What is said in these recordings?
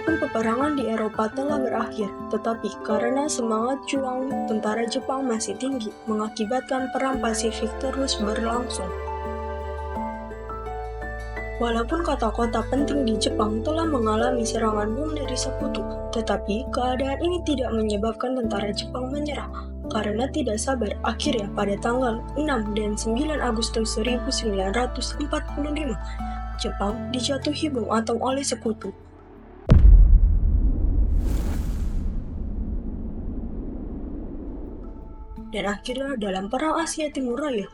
Walaupun peperangan di Eropa telah berakhir, tetapi karena semangat juang tentara Jepang masih tinggi, mengakibatkan Perang Pasifik terus berlangsung. Walaupun kota-kota penting di Jepang telah mengalami serangan bom dari sekutu, tetapi keadaan ini tidak menyebabkan tentara Jepang menyerah. Karena tidak sabar, akhirnya pada tanggal 6 dan 9 Agustus 1945, Jepang dijatuhi bom atom oleh sekutu. Dan akhirnya dalam Perang Asia Timur Raya,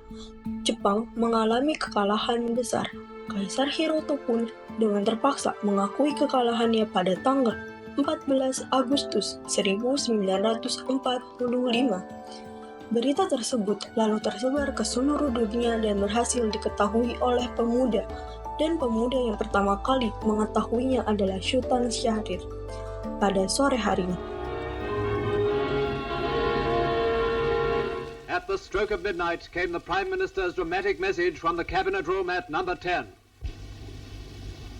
Jepang mengalami kekalahan besar. Kaisar Hiroto pun dengan terpaksa mengakui kekalahannya pada tanggal 14 Agustus 1945. Berita tersebut lalu tersebar ke seluruh dunia dan berhasil diketahui oleh pemuda. Dan pemuda yang pertama kali mengetahuinya adalah Sultan Syahrir pada sore harinya. At the stroke of midnight came the Prime Minister's dramatic message from the Cabinet Room at number 10.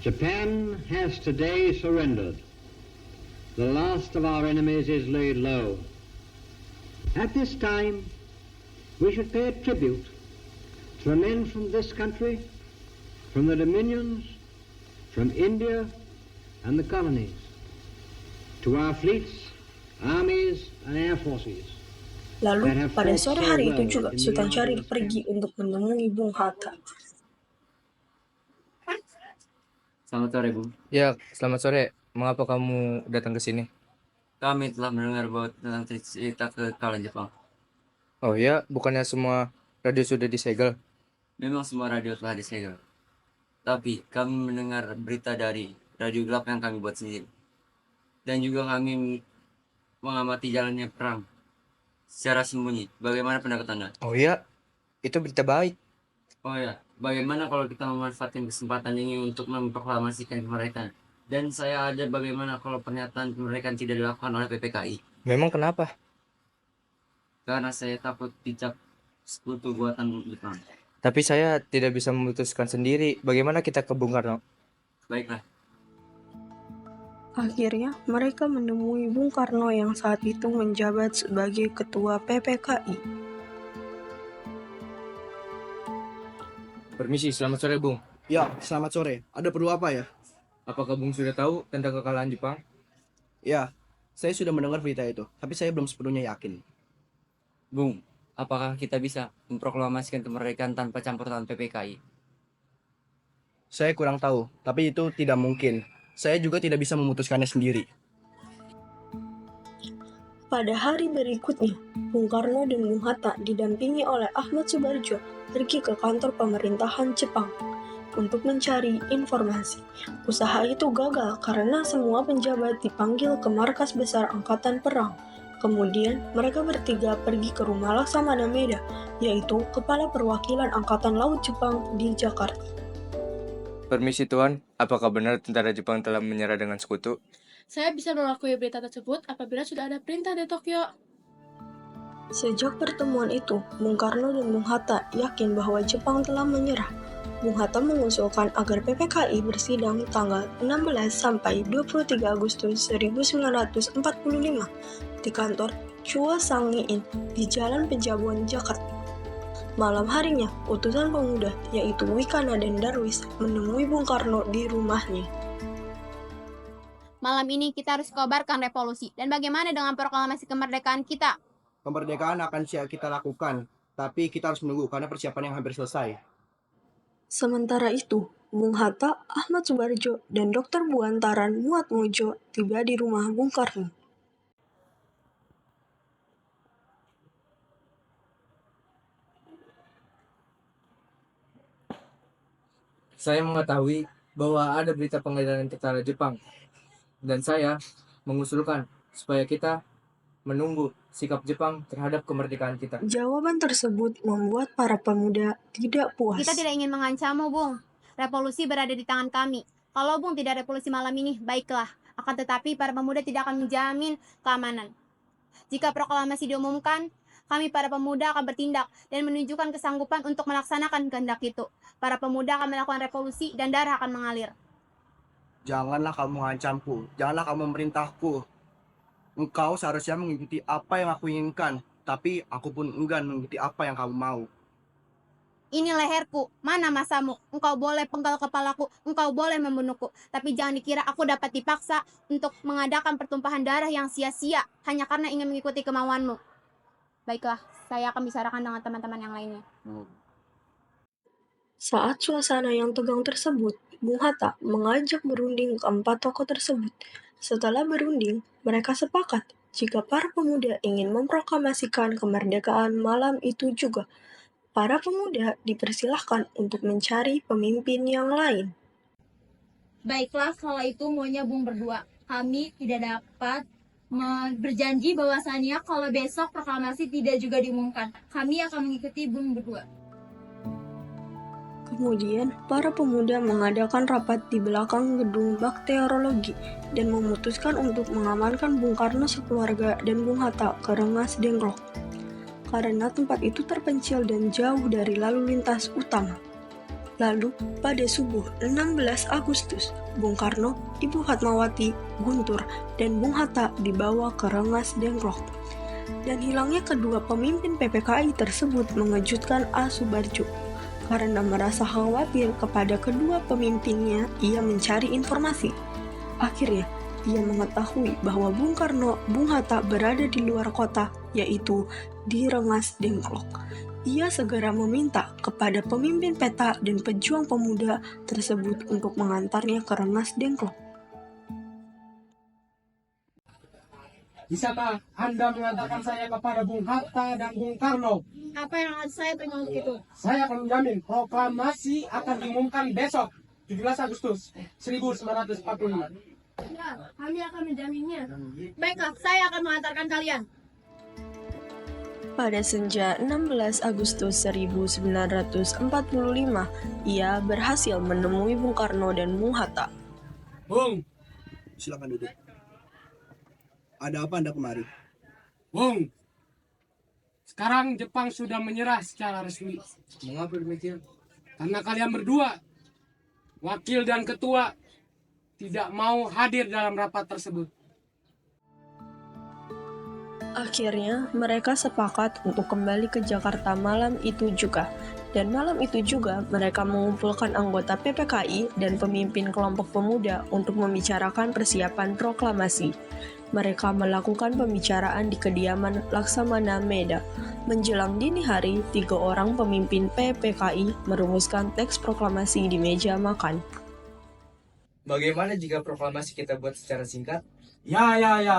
Japan has today surrendered. The last of our enemies is laid low. At this time, we should pay a tribute to the men from this country, from the dominions, from India and the colonies, to our fleets, armies and air forces. Lalu pada sore hari itu juga Sultan Syahrir pergi untuk menemui Bung Hatta. Selamat sore, Bung. Ya, selamat sore. Mengapa kamu datang ke sini? Kami telah mendengar bahwa tentang cerita kekalahan Jepang. Oh ya, bukannya semua radio sudah disegel? Memang semua radio telah disegel. Tapi kami mendengar berita dari radio gelap yang kami buat sendiri. Dan juga kami mengamati jalannya perang secara sembunyi. Bagaimana pendapat Anda? Oh ya, itu berita baik. Oh ya, bagaimana kalau kita memanfaatkan kesempatan ini untuk memproklamasikan kemerdekaan? Dan saya ada bagaimana kalau pernyataan kemerdekaan tidak dilakukan oleh PPKI? Memang kenapa? Karena saya takut dicap sekutu buatan Jepang. Tapi saya tidak bisa memutuskan sendiri. Bagaimana kita ke Bung Karno? Baiklah. Akhirnya mereka menemui Bung Karno yang saat itu menjabat sebagai ketua PPKI. Permisi, selamat sore Bung. Ya, selamat sore. Ada perlu apa ya? Apakah Bung sudah tahu tentang kekalahan Jepang? Ya, saya sudah mendengar berita itu, tapi saya belum sepenuhnya yakin. Bung, apakah kita bisa memproklamasikan kemerdekaan tanpa campur tangan PPKI? Saya kurang tahu, tapi itu tidak mungkin. Saya juga tidak bisa memutuskannya sendiri. Pada hari berikutnya, Bung Karno dan Bung Hatta didampingi oleh Ahmad Subarjo pergi ke kantor pemerintahan Jepang untuk mencari informasi. Usaha itu gagal karena semua penjabat dipanggil ke markas besar Angkatan Perang. Kemudian mereka bertiga pergi ke rumah Laksamana Meda, yaitu Kepala Perwakilan Angkatan Laut Jepang di Jakarta. Permisi Tuan, apakah benar tentara Jepang telah menyerah dengan sekutu? Saya bisa mengakui berita tersebut apabila sudah ada perintah dari Tokyo. Sejak pertemuan itu, Bung Karno dan Bung Hatta yakin bahwa Jepang telah menyerah. Bung Hatta mengusulkan agar PPKI bersidang tanggal 16 sampai 23 Agustus 1945 di kantor Chua Sang-in di Jalan Pejabuan, Jakarta. Malam harinya, utusan pemuda yaitu Wikana dan Darwis menemui Bung Karno di rumahnya. Malam ini kita harus kobarkan revolusi. Dan bagaimana dengan proklamasi kemerdekaan kita? Kemerdekaan akan kita lakukan, tapi kita harus menunggu karena persiapan yang hampir selesai. Sementara itu, Bung Hatta, Ahmad Subarjo, dan Dr. Buantaran Muatmojo tiba di rumah Bung Karno. Saya mengetahui bahwa ada berita pengedaran tentara Jepang. Dan saya mengusulkan supaya kita menunggu sikap Jepang terhadap kemerdekaan kita. Jawaban tersebut membuat para pemuda tidak puas. Kita tidak ingin mengancammu, Bung. Revolusi berada di tangan kami. Kalau Bung tidak revolusi malam ini, baiklah. Akan tetapi para pemuda tidak akan menjamin keamanan. Jika proklamasi diumumkan, kami para pemuda akan bertindak dan menunjukkan kesanggupan untuk melaksanakan kehendak itu. Para pemuda akan melakukan revolusi dan darah akan mengalir. Janganlah kamu mengancamku, janganlah kamu memerintahku. Engkau seharusnya mengikuti apa yang aku inginkan, tapi aku pun enggan mengikuti apa yang kamu mau. Ini leherku, mana masamu? Engkau boleh penggal kepalaku, engkau boleh membunuhku. Tapi jangan dikira aku dapat dipaksa untuk mengadakan pertumpahan darah yang sia-sia hanya karena ingin mengikuti kemauanmu. Baiklah, saya akan bicarakan dengan teman-teman yang lainnya. Saat suasana yang tegang tersebut, Bung Hatta mengajak berunding keempat tokoh tersebut. Setelah berunding, mereka sepakat jika para pemuda ingin memproklamasikan kemerdekaan malam itu juga. Para pemuda dipersilahkan untuk mencari pemimpin yang lain. Baiklah, kalau itu maunya Bung berdua. Kami tidak dapat berjanji bahwasannya kalau besok proklamasi tidak juga diumumkan. Kami akan mengikuti Bung berdua. Kemudian, para pemuda mengadakan rapat di belakang gedung bakteriologi dan memutuskan untuk mengamankan Bung Karno sekeluarga dan Bung Hatta ke Rengas Dengklok. Karena tempat itu terpencil dan jauh dari lalu lintas utama. Lalu, pada subuh 16 Agustus, Bung Karno, Ibu Fatmawati, Guntur, dan Bung Hatta dibawa ke Rengas Dengklok. Dan hilangnya kedua pemimpin PPKI tersebut mengejutkan A. Subarjo. Karena merasa khawatir kepada kedua pemimpinnya, ia mencari informasi. Akhirnya, ia mengetahui bahwa Bung Karno, Bung Hatta berada di luar kota, yaitu di Rengas Dengklok. Ia segera meminta kepada pemimpin peta dan pejuang pemuda tersebut untuk mengantarnya ke Rengas Dengklok. Bisakah Anda mengantarkan saya kepada Bung Hatta dan Bung Karno? Apa yang harus saya terima untuk itu? Saya akan menjamin proklamasi akan diumumkan besok, 17 Agustus 1945. Ya, kami akan menjaminnya. Baiklah, saya akan mengantarkan kalian. Pada senja 16 Agustus 1945, ia berhasil menemui Bung Karno dan Bung Hatta. Bung, Silakan duduk. Ada apa Anda kemari? Bung, sekarang Jepang sudah menyerah secara resmi. Mengapa demikian? Karena kalian berdua, wakil dan ketua, tidak mau hadir dalam rapat tersebut. Akhirnya, mereka sepakat untuk kembali ke Jakarta malam itu juga. Dan malam itu juga, mereka mengumpulkan anggota PPKI dan pemimpin kelompok pemuda untuk membicarakan persiapan proklamasi. Mereka melakukan pembicaraan di kediaman Laksamana Meda. Menjelang dini hari, 3 orang pemimpin PPKI merumuskan teks proklamasi di meja makan. Bagaimana jika proklamasi kita buat secara singkat? Ya,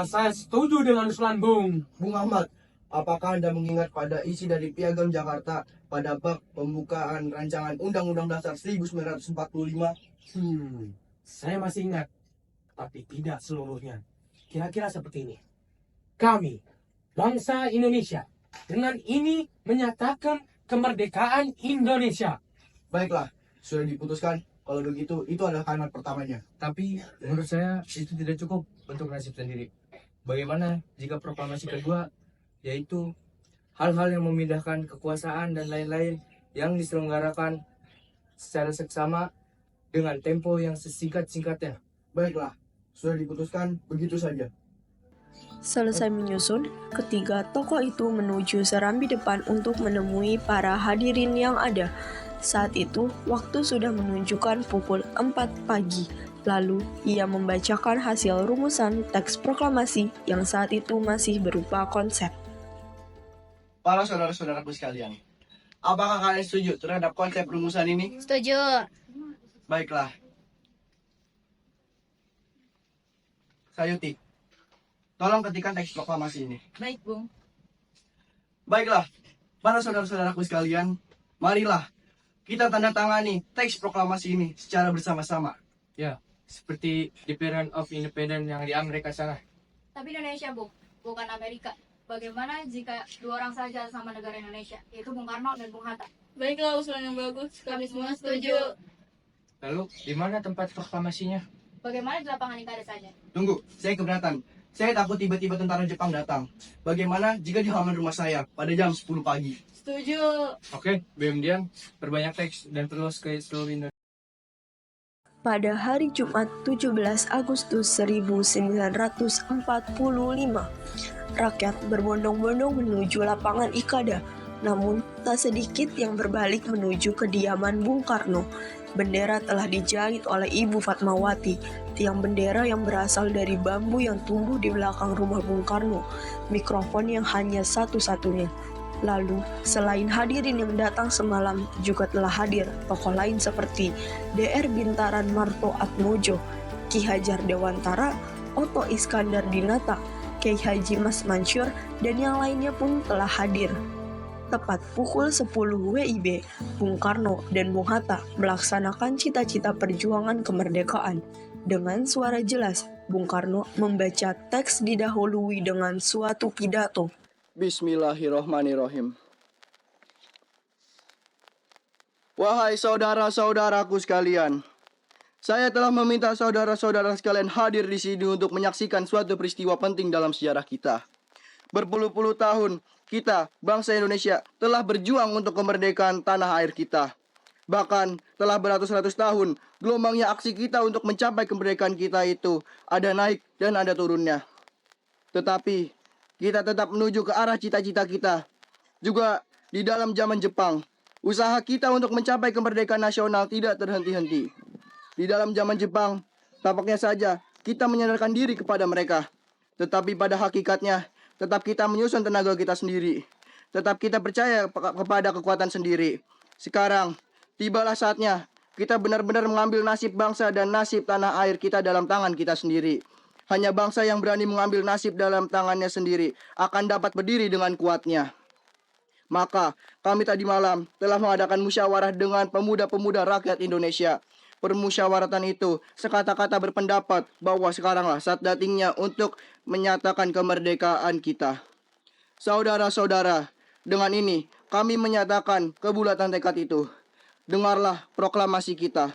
saya setuju dengan usulan Bung. Bung Ahmad, apakah Anda mengingat pada isi dari Piagam Jakarta pada bab pembukaan rancangan Undang-Undang Dasar 1945? Saya masih ingat, tapi tidak seluruhnya. Kira-kira seperti ini. Kami, bangsa Indonesia, dengan ini menyatakan kemerdekaan Indonesia. Baiklah, sudah diputuskan. Kalau begitu, itu adalah kalimat pertamanya. Tapi menurut saya itu tidak cukup untuk nasib sendiri. Bagaimana jika proklamasi kedua, yaitu hal-hal yang memindahkan kekuasaan dan lain-lain yang diselenggarakan secara seksama dengan tempo yang sesingkat-singkatnya? Baiklah, sudah diputuskan, begitu saja. Selesai menyusun, ketiga tokoh itu menuju serambi depan untuk menemui para hadirin yang ada. Saat itu, waktu sudah menunjukkan pukul 4 pagi. Lalu, ia membacakan hasil rumusan teks proklamasi yang saat itu masih berupa konsep. Para saudara-saudaraku sekalian, apakah kalian setuju terhadap konsep rumusan ini? Setuju. Baiklah. Sayuti, tolong ketikan teks proklamasi ini. Baik, Bung. Baiklah, para saudara-saudaraku sekalian, marilah kita tanda tangani teks proklamasi ini secara bersama-sama. Ya, seperti Declaration of Independence yang di Amerika sana. Tapi Indonesia, Bung, bukan Amerika. Bagaimana jika 2 orang saja sama negara Indonesia, yaitu Bung Karno dan Bung Hatta? Baiklah, usulan yang bagus. Kami semua setuju. Lalu, di mana tempat proklamasinya? Bagaimana di lapangan Ikada saja? Tunggu, saya keberatan. Saya takut tiba-tiba tentara Jepang datang. Bagaimana jika di halaman rumah saya pada jam 10 pagi? Setuju. Oke, BM Dian, perbanyak teks dan terus ke seluruh Indonesia. Pada hari Jumat 17 Agustus 1945, rakyat berbondong-bondong menuju lapangan Ikada, namun tak sedikit yang berbalik menuju kediaman Bung Karno. Bendera telah dijahit oleh Ibu Fatmawati, tiang bendera yang berasal dari bambu yang tumbuh di belakang rumah Bung Karno, mikrofon yang hanya satu-satunya. Lalu, selain hadirin yang datang semalam, juga telah hadir tokoh lain seperti DR Bintaran Marto Atmojo, Ki Hajar Dewantara, Oto Iskandar Dinata, Kiai Haji Mas Mansur, dan yang lainnya pun telah hadir. Tepat pukul 10 WIB, Bung Karno dan Bung Hatta melaksanakan cita-cita perjuangan kemerdekaan. Dengan suara jelas, Bung Karno membaca teks didahului dengan suatu pidato. Bismillahirrohmanirrohim. Wahai saudara-saudaraku sekalian, saya telah meminta saudara-saudara sekalian hadir di sini untuk menyaksikan suatu peristiwa penting dalam sejarah kita. Berpuluh-puluh tahun, kita, bangsa Indonesia, telah berjuang untuk kemerdekaan tanah air kita. Bahkan, telah beratus-ratus tahun, gelombangnya aksi kita untuk mencapai kemerdekaan kita itu ada naik dan ada turunnya. Tetapi, kita tetap menuju ke arah cita-cita kita. Juga di dalam zaman Jepang, usaha kita untuk mencapai kemerdekaan nasional tidak terhenti-henti. Di dalam zaman Jepang, tampaknya saja kita menyandarkan diri kepada mereka. Tetapi pada hakikatnya, tetap kita menyusun tenaga kita sendiri. Tetap kita percaya kepada kekuatan sendiri. Sekarang, tibalah saatnya kita benar-benar mengambil nasib bangsa dan nasib tanah air kita dalam tangan kita sendiri. Hanya bangsa yang berani mengambil nasib dalam tangannya sendiri akan dapat berdiri dengan kuatnya. Maka, kami tadi malam telah mengadakan musyawarah dengan pemuda-pemuda rakyat Indonesia. Permusyawaratan itu sekata-kata berpendapat bahwa sekaranglah saat datingnya untuk menyatakan kemerdekaan kita. Saudara-saudara, dengan ini kami menyatakan kebulatan tekad itu. Dengarlah proklamasi kita.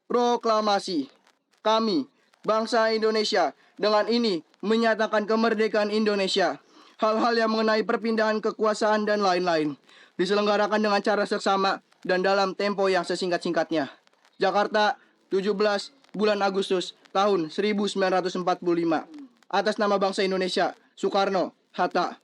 Proklamasi. Kami, bangsa Indonesia, dengan ini menyatakan kemerdekaan Indonesia. Hal-hal yang mengenai perpindahan kekuasaan dan lain-lain diselenggarakan dengan cara seksama dan dalam tempo yang sesingkat-singkatnya. Jakarta, 17 bulan Agustus tahun 1945. Atas nama bangsa Indonesia, Soekarno, Hatta.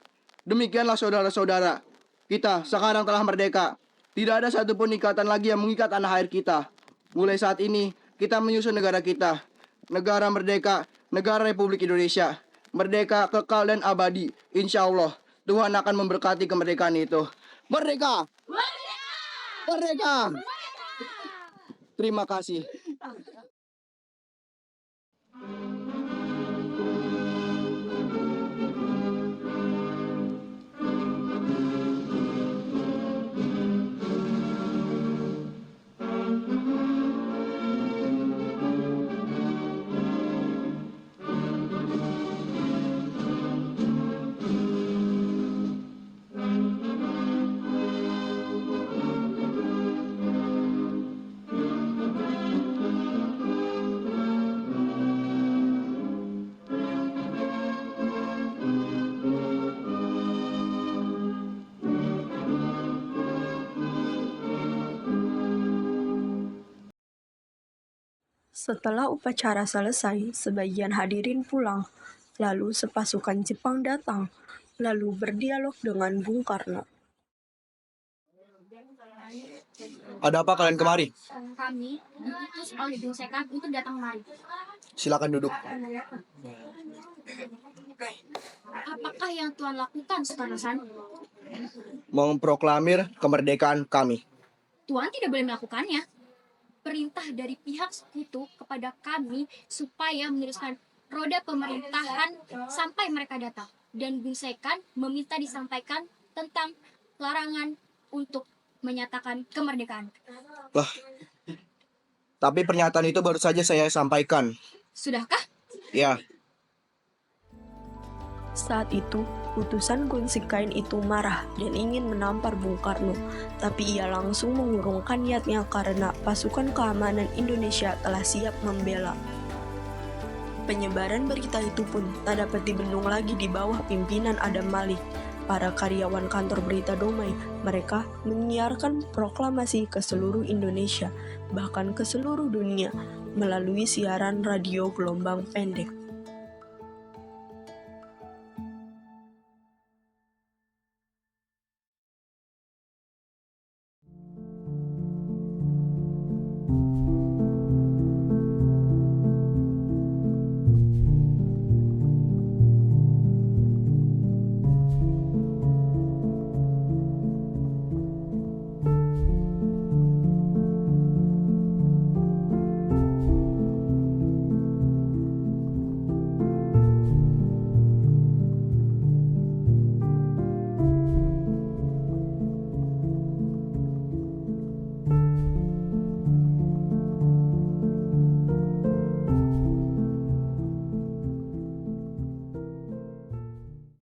Demikianlah saudara-saudara, kita sekarang telah merdeka. Tidak ada satupun ikatan lagi yang mengikat tanah air kita. Mulai saat ini, kita menyusun negara kita. Negara merdeka, negara Republik Indonesia. Merdeka, kekal dan abadi. Insya Allah, Tuhan akan memberkati kemerdekaan itu. Merdeka! Merdeka! Merdeka! Terima kasih. Setelah upacara selesai, sebagian hadirin pulang. Lalu sepasukan Jepang datang, lalu berdialog dengan Bung Karno. Ada apa kalian kemari? Kami diutus oleh Bung Sekan untuk datang kemari. Silakan duduk. Apakah yang Tuhan lakukan, Soekarno-san? Memproklamir kemerdekaan kami. Tuhan tidak boleh melakukannya. Perintah dari pihak sekutu kepada kami supaya meneruskan roda pemerintahan sampai mereka datang. Dan Bung Sekan meminta disampaikan tentang larangan untuk menyatakan kemerdekaan. Lah, tapi pernyataan itu baru saja saya sampaikan. Sudahkah? Ya. Saat itu, utusan Gunsikkain itu marah dan ingin menampar Bung Karno, tapi ia langsung mengurungkan niatnya karena pasukan keamanan Indonesia telah siap membela. Penyebaran berita itu pun tak dapat dibendung lagi di bawah pimpinan Adam Malik. para karyawan kantor berita Domai. Mereka menyiarkan proklamasi ke seluruh Indonesia, bahkan ke seluruh dunia, melalui siaran radio gelombang pendek.